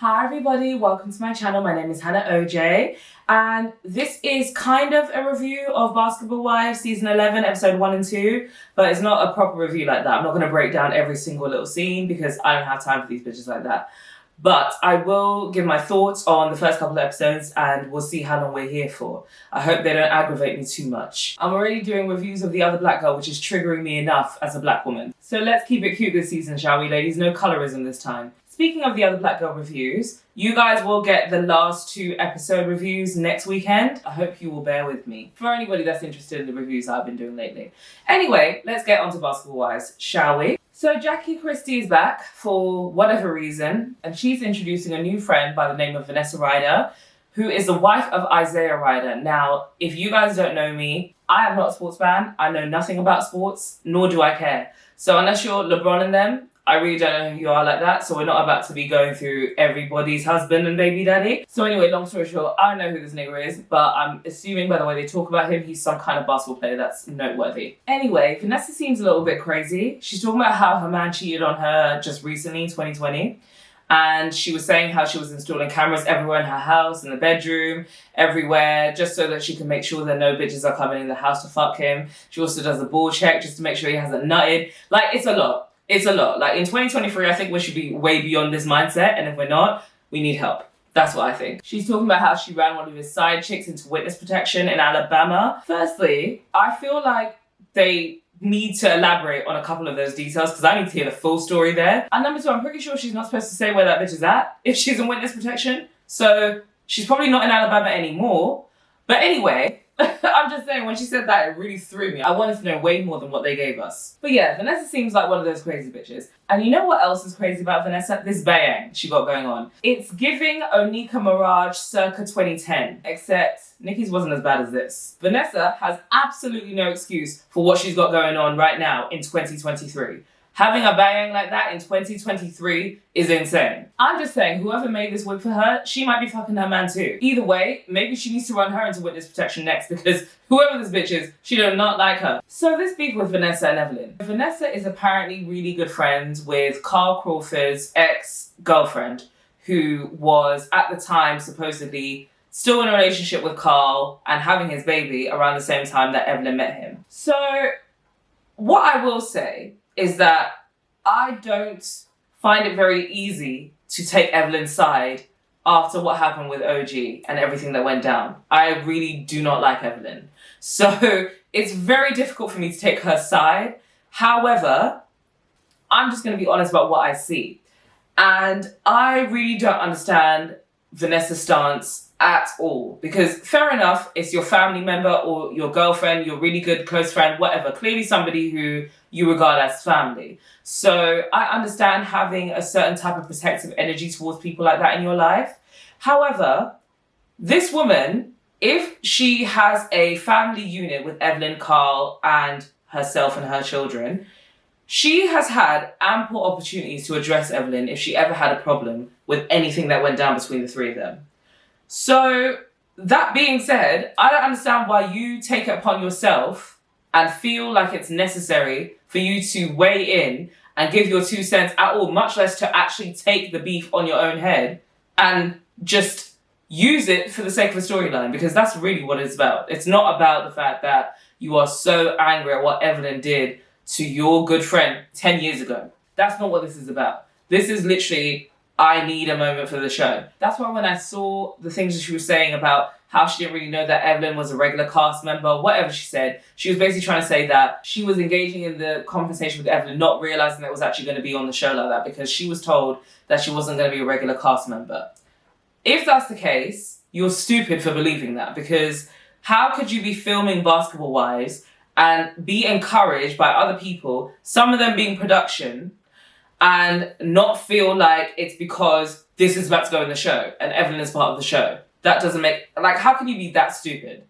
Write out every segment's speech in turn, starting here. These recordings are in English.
Hi everybody, welcome to my channel. My name is Hannah OJ and this is kind of a review of Basketball Wives season 11 episode 1 and 2, but it's not a proper review like that. I'm not going to break down every single little scene because I don't have time for these bitches like that. But I will give my thoughts on the first couple of episodes and we'll see how long we're here for. I hope they don't aggravate me too much. I'm already doing reviews of The Other Black Girl, which is triggering me enough as a black woman. So let's keep it cute this season, shall we, ladies? No colorism this time. Speaking of The Other Black Girl reviews, you guys will get the last 2 episode reviews next weekend. I hope you will bear with me. For anybody that's interested in the reviews I've been doing lately. Anyway, let's get on to Basketball Wives, shall we? So Jackie Christie is back for whatever reason, and she's introducing a new friend by the name of Vanessa Ryder, who is the wife of Isaiah Ryder. Now, if you guys don't know me, I am not a sports fan. I know nothing about sports, nor do I care. So unless you're LeBron and them, I really don't know who you are like that, so we're not about to be going through everybody's husband and baby daddy. So anyway, long story short, I don't know who this nigga is, but I'm assuming by the way they talk about him, he's some kind of basketball player that's noteworthy. Anyway, Vanessa seems a little bit crazy. She's talking about how her man cheated on her just recently in 2020. And she was saying how she was installing cameras everywhere in her house, in the bedroom, everywhere, just so that she can make sure that no bitches are coming in the house to fuck him. She also does a ball check just to make sure he hasn't nutted. Like, it's a lot. It's a lot. Like in 2023, I think we should be way beyond this mindset. And if we're not, we need help. That's what I think. She's talking about how she ran one of his side chicks into witness protection in Alabama. Firstly, I feel like they need to elaborate on a couple of those details because I need to hear the full story there. And number 2, I'm pretty sure she's not supposed to say where that bitch is at if she's in witness protection. So she's probably not in Alabama anymore. But anyway, I'm just saying, when she said that, it really threw me. I wanted to know way more than what they gave us. But yeah, Vanessa seems like one of those crazy bitches. And you know what else is crazy about Vanessa? This bayang she got going on. It's giving Onika Mirage circa 2010, except Nikki's wasn't as bad as this. Vanessa has absolutely no excuse for what she's got going on right now in 2023. Having a bang like that in 2023 is insane. I'm just saying, whoever made this wig for her, she might be fucking her man too. Either way, maybe she needs to run her into witness protection next because whoever this bitch is, she does not like her. So this beef with Vanessa and Evelyn. Vanessa is apparently really good friends with Carl Crawford's ex-girlfriend, who was at the time supposedly still in a relationship with Carl and having his baby around the same time that Evelyn met him. So what I will say is that I don't find it very easy to take Evelyn's side after what happened with OG and everything that went down. I really do not like Evelyn. So it's very difficult for me to take her side. However, I'm just going to be honest about what I see. And I really don't understand Vanessa's stance at all. Because fair enough, it's your family member or your girlfriend, your really good close friend, whatever. Clearly somebody who you regard as family. So I understand having a certain type of protective energy towards people like that in your life. However, this woman, if she has a family unit with Evelyn, Carl, and herself and her children, she has had ample opportunities to address Evelyn if she ever had a problem with anything that went down between the 3 of them. So that being said, I don't understand why you take it upon yourself and feel like it's necessary for you to weigh in and give your 2 cents at all, much less to actually take the beef on your own head and just use it for the sake of a storyline, because that's really what it's about. It's not about the fact that you are so angry at what Evelyn did to your good friend 10 years ago. That's not what this is about. This is literally, I need a moment for the show. That's why when I saw the things that she was saying about how she didn't really know that Evelyn was a regular cast member, whatever she said, she was basically trying to say that she was engaging in the conversation with Evelyn, not realizing that it was actually going to be on the show like that because she was told that she wasn't going to be a regular cast member. If that's the case, you're stupid for believing that, because how could you be filming Basketball Wives and be encouraged by other people, some of them being production, and not feel like it's because this is about to go in the show and Evelyn is part of the show? That doesn't make, like, how can you be that stupid?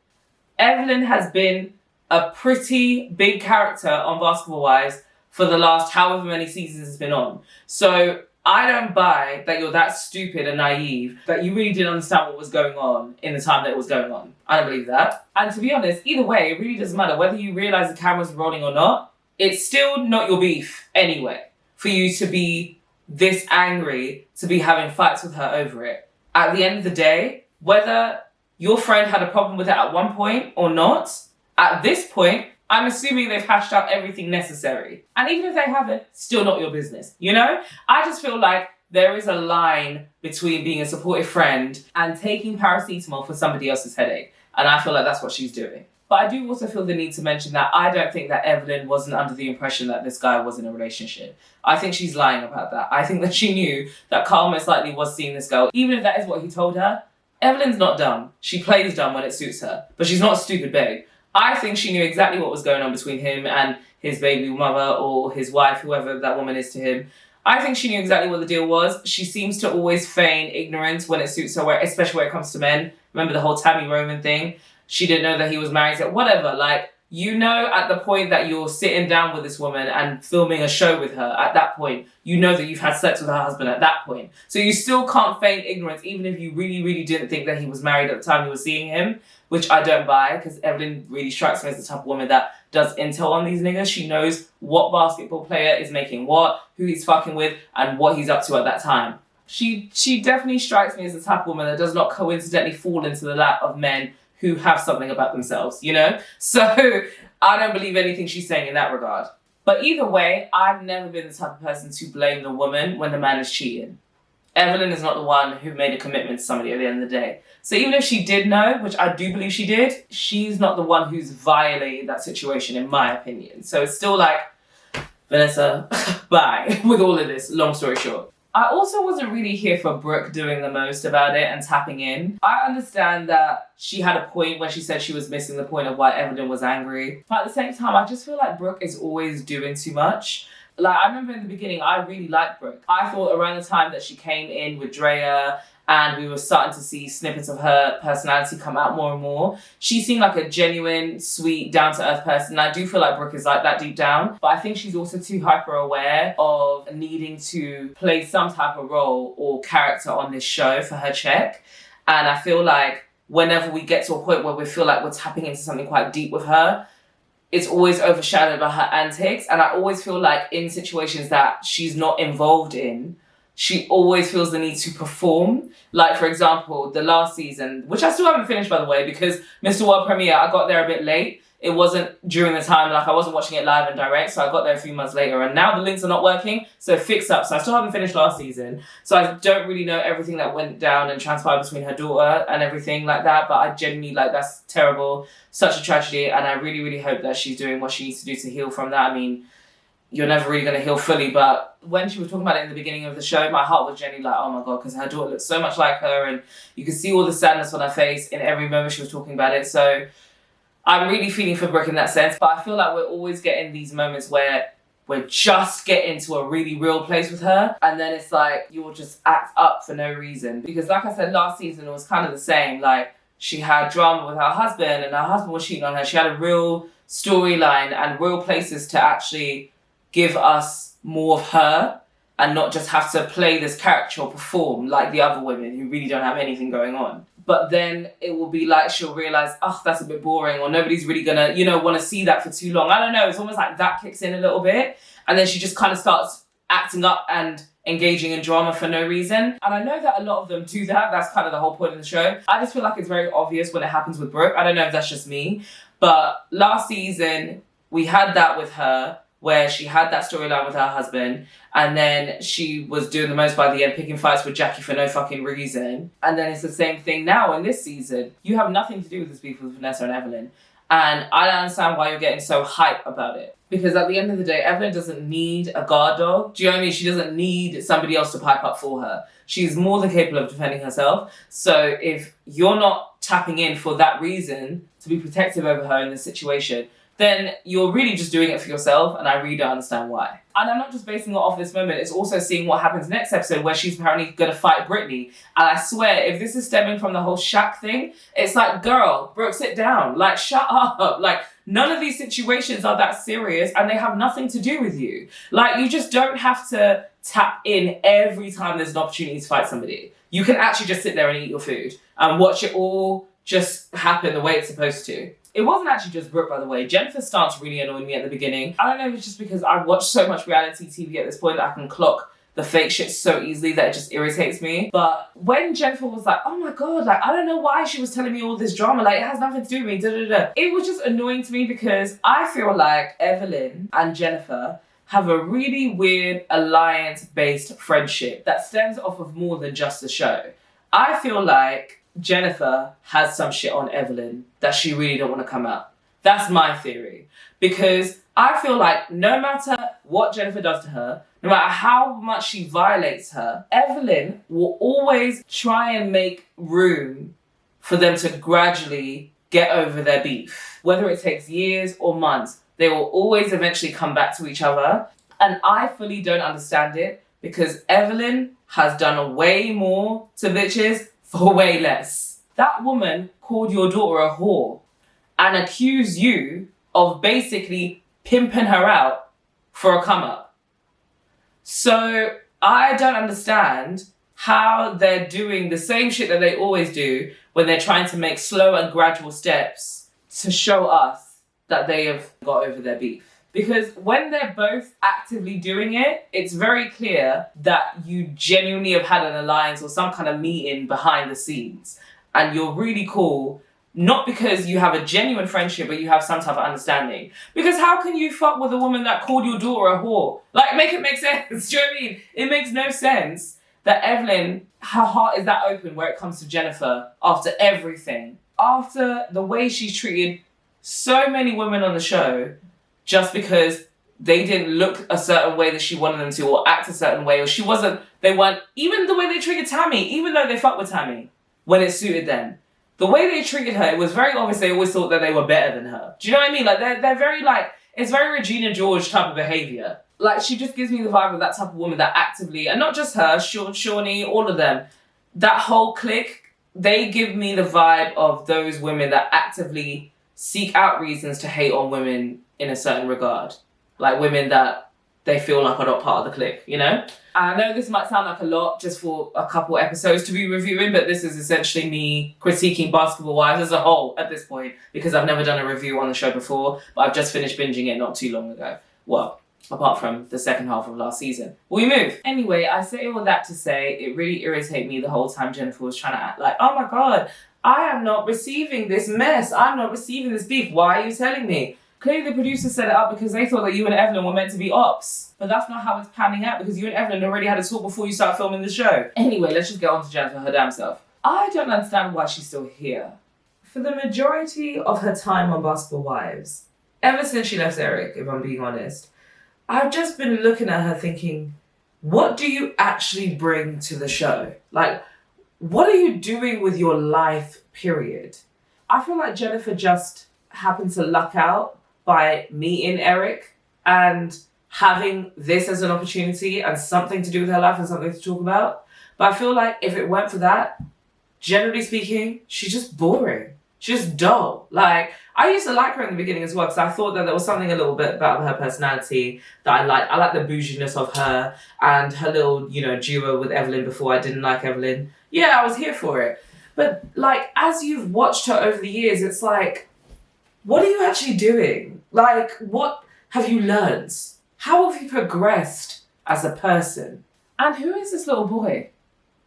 Evelyn has been a pretty big character on Basketball Wives for the last however many seasons it's been on. So I don't buy that you're that stupid and naive that you really didn't understand what was going on in the time that it was going on. I don't believe that. And to be honest, either way, it really doesn't matter. Whether you realize the camera's rolling or not, it's still not your beef anyway for you to be this angry to be having fights with her over it. At the end of the day, whether your friend had a problem with it at one point or not, at this point, I'm assuming they've hashed out everything necessary. And even if they haven't, still not your business, you know? I just feel like there is a line between being a supportive friend and taking paracetamol for somebody else's headache. And I feel like that's what she's doing. But I do also feel the need to mention that I don't think that Evelyn wasn't under the impression that this guy was in a relationship. I think she's lying about that. I think that she knew that Carl most likely was seeing this girl. Even if that is what he told her, Evelyn's not dumb. She plays dumb when it suits her. But she's not a stupid babe. I think she knew exactly what was going on between him and his baby mother or his wife, whoever that woman is to him. I think she knew exactly what the deal was. She seems to always feign ignorance when it suits her, especially when it comes to men. Remember the whole Tammy Roman thing? She didn't know that he was married. So whatever, like, you know at the point that you're sitting down with this woman and filming a show with her, at that point, you know that you've had sex with her husband at that point. So you still can't feign ignorance, even if you really, really didn't think that he was married at the time you were seeing him, which I don't buy, because Evelyn really strikes me as the type of woman that does intel on these niggas. She knows what basketball player is making what, who he's fucking with, and what he's up to at that time. She definitely strikes me as the type of woman that does not coincidentally fall into the lap of men who have something about themselves, you know? So I don't believe anything she's saying in that regard. But either way, I've never been the type of person to blame the woman when the man is cheating. Evelyn is not the one who made a commitment to somebody at the end of the day. So even if she did know, which I do believe she did, she's not the one who's violated that situation, in my opinion. So it's still like, Vanessa, bye, with all of this, long story short. I also wasn't really here for Brooke doing the most about it and tapping in. I understand that she had a point when she said she was missing the point of why Evelyn was angry. But at the same time, I just feel like Brooke is always doing too much. Like, I remember in the beginning, I really liked Brooke. I thought around the time that she came in with Drea and we were starting to see snippets of her personality come out more and more, she seemed like a genuine, sweet, down-to-earth person. And I do feel like Brooke is like that deep down. But I think she's also too hyper-aware of needing to play some type of role or character on this show for her check. And I feel like whenever we get to a point where we feel like we're tapping into something quite deep with her, it's always overshadowed by her antics. And I always feel like in situations that she's not involved in, she always feels the need to perform. Like, for example, the last season, which I still haven't finished, by the way, because Mr. World Premiere, I got there a bit late. It wasn't during the time, like I wasn't watching it live and direct, so I got there a few months later, and now the links are not working, so fix up. So I still haven't finished last season. So I don't really know everything that went down and transpired between her daughter and everything like that, but I genuinely, like, that's terrible, such a tragedy, and I really, really hope that she's doing what she needs to do to heal from that. I mean, you're never really going to heal fully, but when she was talking about it in the beginning of the show, my heart was genuinely like, oh my God, because her daughter looks so much like her, and you could see all the sadness on her face in every moment she was talking about it. So I'm really feeling for Brooke in that sense, but I feel like we're always getting these moments where we're just getting to a really real place with her, and then it's like, you'll just act up for no reason. Because like I said, last season it was kind of the same. Like, she had drama with her husband, and her husband was cheating on her. She had a real storyline and real places to actually give us more of her and not just have to play this character or perform like the other women who really don't have anything going on. But then it will be like she'll realise, oh, that's a bit boring, or nobody's really gonna, want to see that for too long. I don't know, it's almost like that kicks in a little bit, and then she just kind of starts acting up and engaging in drama for no reason. And I know that a lot of them do that. That's kind of the whole point of the show. I just feel like it's very obvious when it happens with Brooke. I don't know if that's just me, but last season we had that with her, where she had that storyline with her husband, and then she was doing the most by the end, picking fights with Jackie for no fucking reason. And then it's the same thing now in this season. You have nothing to do with this beef with Vanessa and Evelyn. And I don't understand why you're getting so hype about it. Because at the end of the day, Evelyn doesn't need a guard dog. Do you know what I mean? She doesn't need somebody else to pipe up for her. She's more than capable of defending herself. So if you're not tapping in for that reason to be protective over her in this situation, then you're really just doing it for yourself, and I really don't understand why. And I'm not just basing it off this moment, it's also seeing what happens next episode where she's apparently going to fight Brittany. And I swear, if this is stemming from the whole Shaq thing, it's like, girl, Brooke, sit down. Like, shut up. Like, none of these situations are that serious, and they have nothing to do with you. Like, you just don't have to tap in every time there's an opportunity to fight somebody. You can actually just sit there and eat your food and watch it all just happen the way it's supposed to. It wasn't actually just Brooke, by the way. Jennifer's stance really annoyed me at the beginning. I don't know if it's just because I watch so much reality TV at this point that I can clock the fake shit so easily that it just irritates me. But when Jennifer was like, oh my God, like, I don't know why she was telling me all this drama. Like, it has nothing to do with me, da da da. It was just annoying to me because I feel like Evelyn and Jennifer have a really weird alliance-based friendship that stems off of more than just the show. I feel like Jennifer has some shit on Evelyn that she really don't want to come out. That's my theory. Because I feel like no matter what Jennifer does to her, no matter how much she violates her, Evelyn will always try and make room for them to gradually get over their beef. Whether it takes years or months, they will always eventually come back to each other. And I fully don't understand it because Evelyn has done way more to bitches for way less. That woman called your daughter a whore and accused you of basically pimping her out for a come up. So I don't understand how they're doing the same shit that they always do when they're trying to make slow and gradual steps to show us that they have got over their beef. Because when they're both actively doing it, it's very clear that you genuinely have had an alliance or some kind of meeting behind the scenes. And you're really cool, not because you have a genuine friendship, but you have some type of understanding. Because how can you fuck with a woman that called your daughter a whore? Like, make it make sense. Do you know what I mean? It makes no sense that Evelyn, her heart is that open where it comes to Jennifer after everything. After the way she's treated so many women on the show just because they didn't look a certain way that she wanted them to or act a certain way, or they weren't, even the way they treated Tammy, even though they fucked with Tammy when it suited them. The way they treated her, it was very obvious they always thought that they were better than her. Do you know what I mean? Like, they're very, like, it's very Regina George type of behaviour. Like, she just gives me the vibe of that type of woman that actively, and not just her, Shawnee, all of them, that whole clique, they give me the vibe of those women that actively seek out reasons to hate on women in a certain regard. Like women that they feel like are not part of the clique, you know? I know this might sound like a lot just for a couple episodes to be reviewing, but this is essentially me critiquing Basketball Wives as a whole at this point, because I've never done a review on the show before, but I've just finished binging it not too long ago. Well, apart from the second half of last season. We move. Anyway, I say all that to say it really irritated me the whole time Jennifer was trying to act like, oh my God, I am not receiving this mess. I'm not receiving this beef. Why are you telling me? Clearly the producers set it up because they thought that you and Evelyn were meant to be ops. But that's not how it's panning out because you and Evelyn already had a talk before you start filming the show. Anyway, let's just get on to Jennifer, her damn self. I don't understand why she's still here. For the majority of her time on Basketball Wives, ever since she left Eric, if I'm being honest, I've just been looking at her thinking, what do you actually bring to the show? Like, what are you doing with your life, period? I feel like Jennifer just happened to luck out by meeting Eric and having this as an opportunity and something to do with her life and something to talk about. But I feel like if it weren't for that, generally speaking, she's just boring. She's just dull. Like, I used to like her in the beginning as well because I thought that there was something a little bit about her personality that I liked. I like the bouginess of her and her little, duo with Evelyn before I didn't like Evelyn. Yeah, I was here for it. But, like, as you've watched her over the years, it's like, what are you actually doing? Like, what have you learned? How have you progressed as a person? And who is this little boy?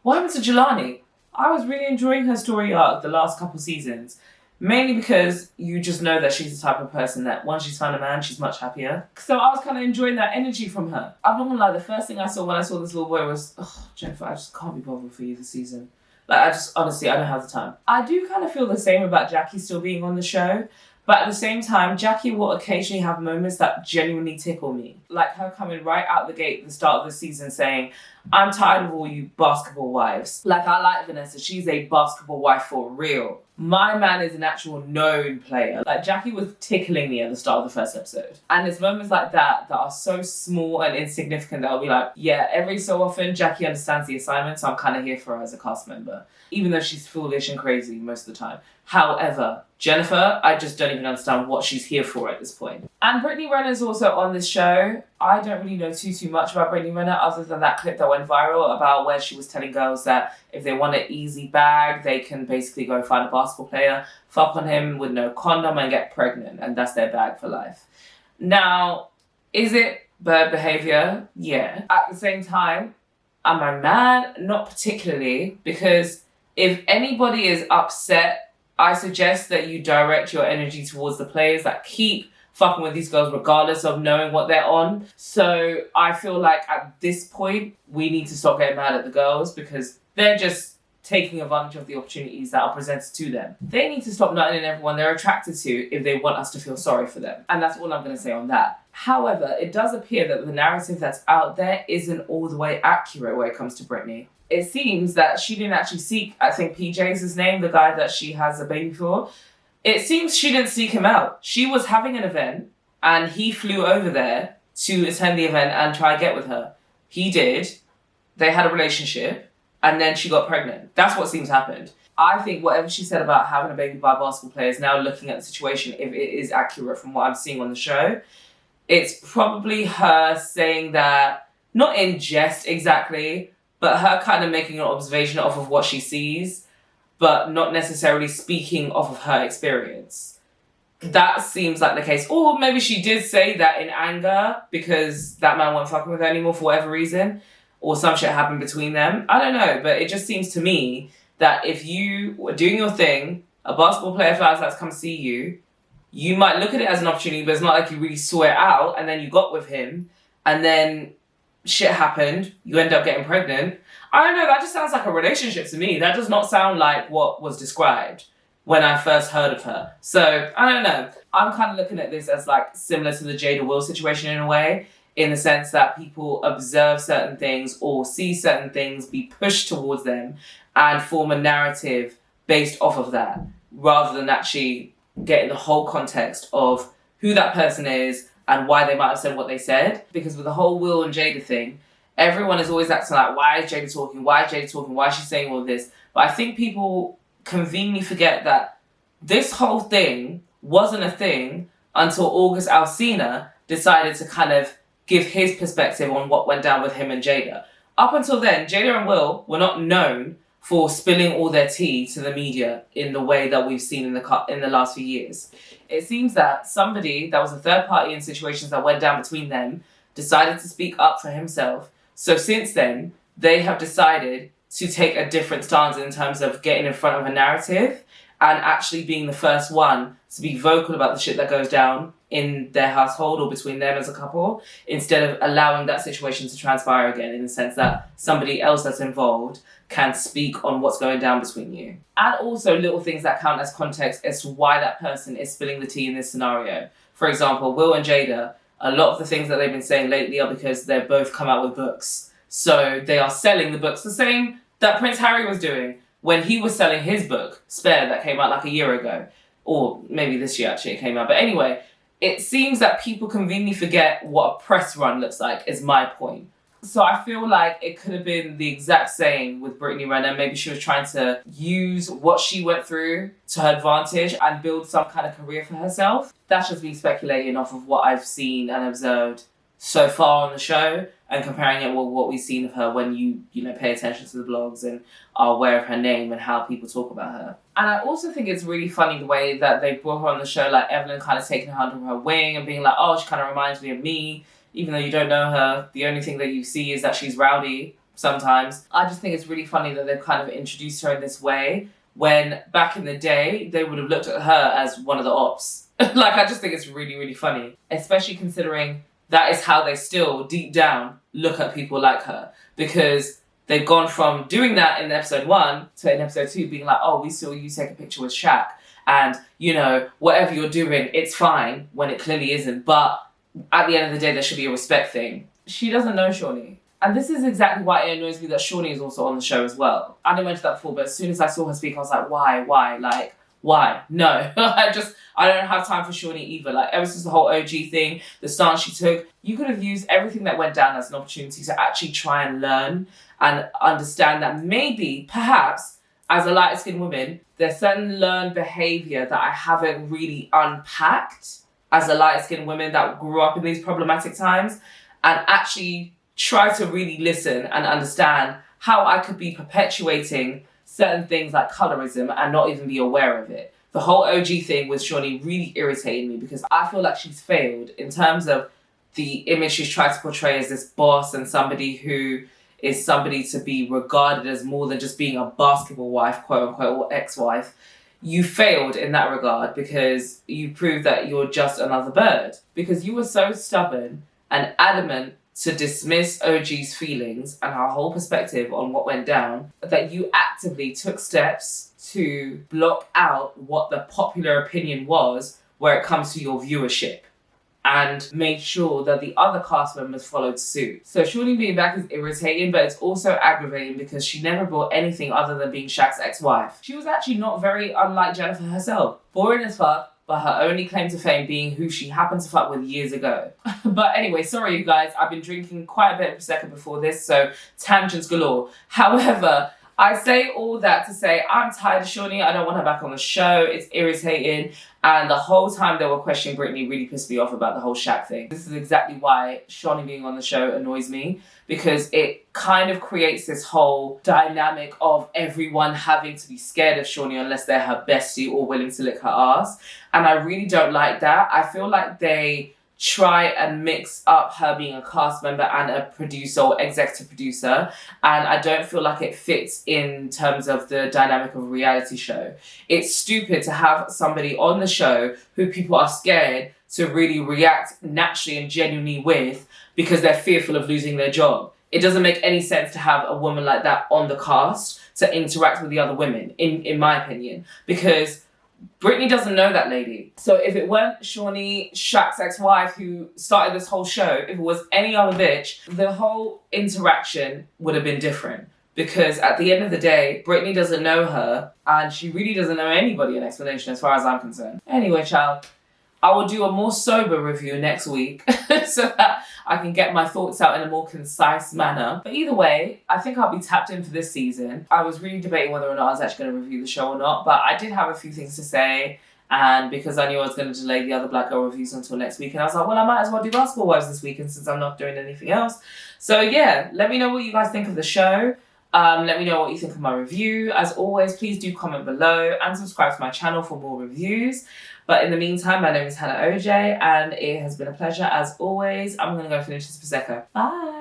What happened to Jelani? I was really enjoying her story arc the last couple seasons. Mainly because you just know that she's the type of person that once she's found a man, she's much happier. So I was kind of enjoying that energy from her. I'm not gonna lie, the first thing I saw when I saw this little boy was, oh, Jennifer, I just can't be bothered for you this season. Like, honestly, I don't have the time. I do kind of feel the same about Jackie still being on the show. But at the same time, Jackie will occasionally have moments that genuinely tickle me. Like her coming right out the gate at the start of the season saying, I'm tired of all you basketball wives. Like, I like Vanessa. She's a basketball wife for real. My man is an actual known player. Like, Jackie was tickling me at the start of the first episode. And it's moments like that that are so small and insignificant that I'll be like, yeah, every so often, Jackie understands the assignment, so I'm kind of here for her as a cast member. Even though she's foolish and crazy most of the time. However, Jennifer, I just don't even understand what she's here for at this point. And Brittany Renner's also on this show. I don't really know too much about Brittany Renner other than that clip that went viral about where she was telling girls that if they want an easy bag, they can basically go find a basketball player, fuck on him with no condom and get pregnant, and that's their bag for life. Now, is it bad behavior? Yeah. At the same time, Am I mad? Not particularly, because if anybody is upset, I suggest that you direct your energy towards the players that keep fucking with these girls regardless of knowing what they're on. So I feel like at this point, we need to stop getting mad at the girls because they're just taking advantage of the opportunities that are presented to them. They need to stop nutting in everyone they're attracted to if they want us to feel sorry for them. And that's all I'm going to say on that. However, it does appear that the narrative that's out there isn't all the way accurate when it comes to Britney. It seems that she didn't actually seek, I think PJ's his name, the guy that she has a baby for. It seems she didn't seek him out. She was having an event and he flew over there to attend the event and try to get with her. He did. They had a relationship. And then she got pregnant. That's what seems happened. I think whatever she said about having a baby by a basketball player is now looking at the situation, if it is accurate from what I'm seeing on the show. It's probably her saying that, not in jest exactly, but her kind of making an observation off of what she sees, but not necessarily speaking off of her experience. That seems like the case. Or maybe she did say that in anger because that man wasn't fucking with her anymore for whatever reason. Or some shit happened between them. I don't know, but it just seems to me that if you were doing your thing, a basketball player flies out to come see you, you might look at it as an opportunity, but it's not like you really saw it out, and then you got with him, and then shit happened, you end up getting pregnant. I don't know, that just sounds like a relationship to me. That does not sound like what was described when I first heard of her. So, I don't know. I'm kind of looking at this as like similar to the Jada Will situation in a way, in the sense that people observe certain things or see certain things be pushed towards them and form a narrative based off of that, rather than actually getting the whole context of who that person is and why they might have said what they said. Because with the whole Will and Jada thing, everyone is always acting like, why is Jada talking? Why is Jada talking? Why is she saying all of this? But I think people conveniently forget that this whole thing wasn't a thing until August Alsina decided to kind of give his perspective on what went down with him and Jada. Up until then, Jada and Will were not known for spilling all their tea to the media in the way that we've seen in the last few years. It seems that somebody that was a third party in situations that went down between them decided to speak up for himself. So since then, they have decided to take a different stance in terms of getting in front of a narrative and actually being the first one to be vocal about the shit that goes down in their household or between them as a couple, instead of allowing that situation to transpire again, in the sense that somebody else that's involved can speak on what's going down between you. And also little things that count as context as to why that person is spilling the tea in this scenario. For example, Will and Jada, a lot of the things that they've been saying lately are because they've both come out with books. So they are selling the books the same that Prince Harry was doing when he was selling his book, Spare, that came out like a year ago. Or maybe this year actually it came out. But anyway, it seems that people conveniently forget what a press run looks like, is my point. So I feel like it could have been the exact same with Brittany Renner. Maybe she was trying to use what she went through to her advantage and build some kind of career for herself. That's just me speculating off of what I've seen and observed so far on the show and comparing it with what we've seen of her when you pay attention to the blogs and are aware of her name and how people talk about her. And I also think it's really funny the way that they brought her on the show, like Evelyn kind of taking her under her wing and being like, oh, she kind of reminds me of me. Even though you don't know her, the only thing that you see is that she's rowdy sometimes. I just think it's really funny that they've kind of introduced her in this way when back in the day, they would have looked at her as one of the ops. Like, I just think it's really, really funny. Especially considering that is how they still, deep down, look at people like her. Because they've gone from doing that in episode 1 to in episode 2 being like, oh, we saw you take a picture with Shaq. And, whatever you're doing, it's fine, when it clearly isn't. But at the end of the day, there should be a respect thing. She doesn't know Shawnee. And this is exactly why it annoys me that Shawnee is also on the show as well. I didn't mention that before, but as soon as I saw her speak, I was like, why? Like, why? No. I don't have time for Shawnee either. Like, ever since the whole OG thing, the stance she took, you could have used everything that went down as an opportunity to actually try and learn and understand that maybe, perhaps, as a light-skinned woman, there's certain learned behaviour that I haven't really unpacked as a light-skinned woman that grew up in these problematic times, and actually try to really listen and understand how I could be perpetuating certain things like colorism and not even be aware of it. The whole OG thing with Shawnee really irritated me because I feel like she's failed in terms of the image she's tried to portray as this boss and somebody who is somebody to be regarded as more than just being a basketball wife, quote unquote, or ex-wife, you failed in that regard because you proved that you're just another bird. Because you were so stubborn and adamant to dismiss OG's feelings and her whole perspective on what went down, that you actively took steps to block out what the popular opinion was where it comes to your viewership, and made sure that the other cast members followed suit. So Shawnee being back is irritating, but it's also aggravating because she never brought anything other than being Shaq's ex-wife. She was actually not very unlike Jennifer herself. Boring as fuck, but her only claim to fame being who she happened to fuck with years ago. But anyway, sorry you guys, I've been drinking quite a bit of Prosecco before this, so tangents galore. However, I say all that to say I'm tired of Shawnee. I don't want her back on the show. It's irritating. And the whole time they were questioning Brittany really pissed me off about the whole Shaq thing. This is exactly why Shawnee being on the show annoys me, because it kind of creates this whole dynamic of everyone having to be scared of Shawnee unless they're her bestie or willing to lick her ass. And I really don't like that. I feel like they try and mix up her being a cast member and a producer or executive producer, and I don't feel like it fits in terms of the dynamic of a reality show. It's stupid to have somebody on the show who people are scared to really react naturally and genuinely with because they're fearful of losing their job. It doesn't make any sense to have a woman like that on the cast to interact with the other women, in my opinion, because Brittany doesn't know that lady. So if it weren't Shawnee, Shaq's ex-wife, who started this whole show, if it was any other bitch, the whole interaction would have been different. Because at the end of the day, Brittany doesn't know her, and she really doesn't know anybody in Explanation as far as I'm concerned. Anyway, child, I will do a more sober review next week so that I can get my thoughts out in a more concise manner. But either way, I think I'll be tapped in for this season. I was really debating whether or not I was actually going to review the show or not, but I did have a few things to say. And because I knew I was going to delay the other Black Girl reviews until next week, and I was like, well, I might as well do Basketball Wives this weekend since I'm not doing anything else. So yeah, let me know what you guys think of the show. Let me know what you think of my review. As always, please do comment below and subscribe to my channel for more reviews. But in the meantime, my name is Hannah OJ, and it has been a pleasure as always. I'm going to go finish this Prosecco. Bye!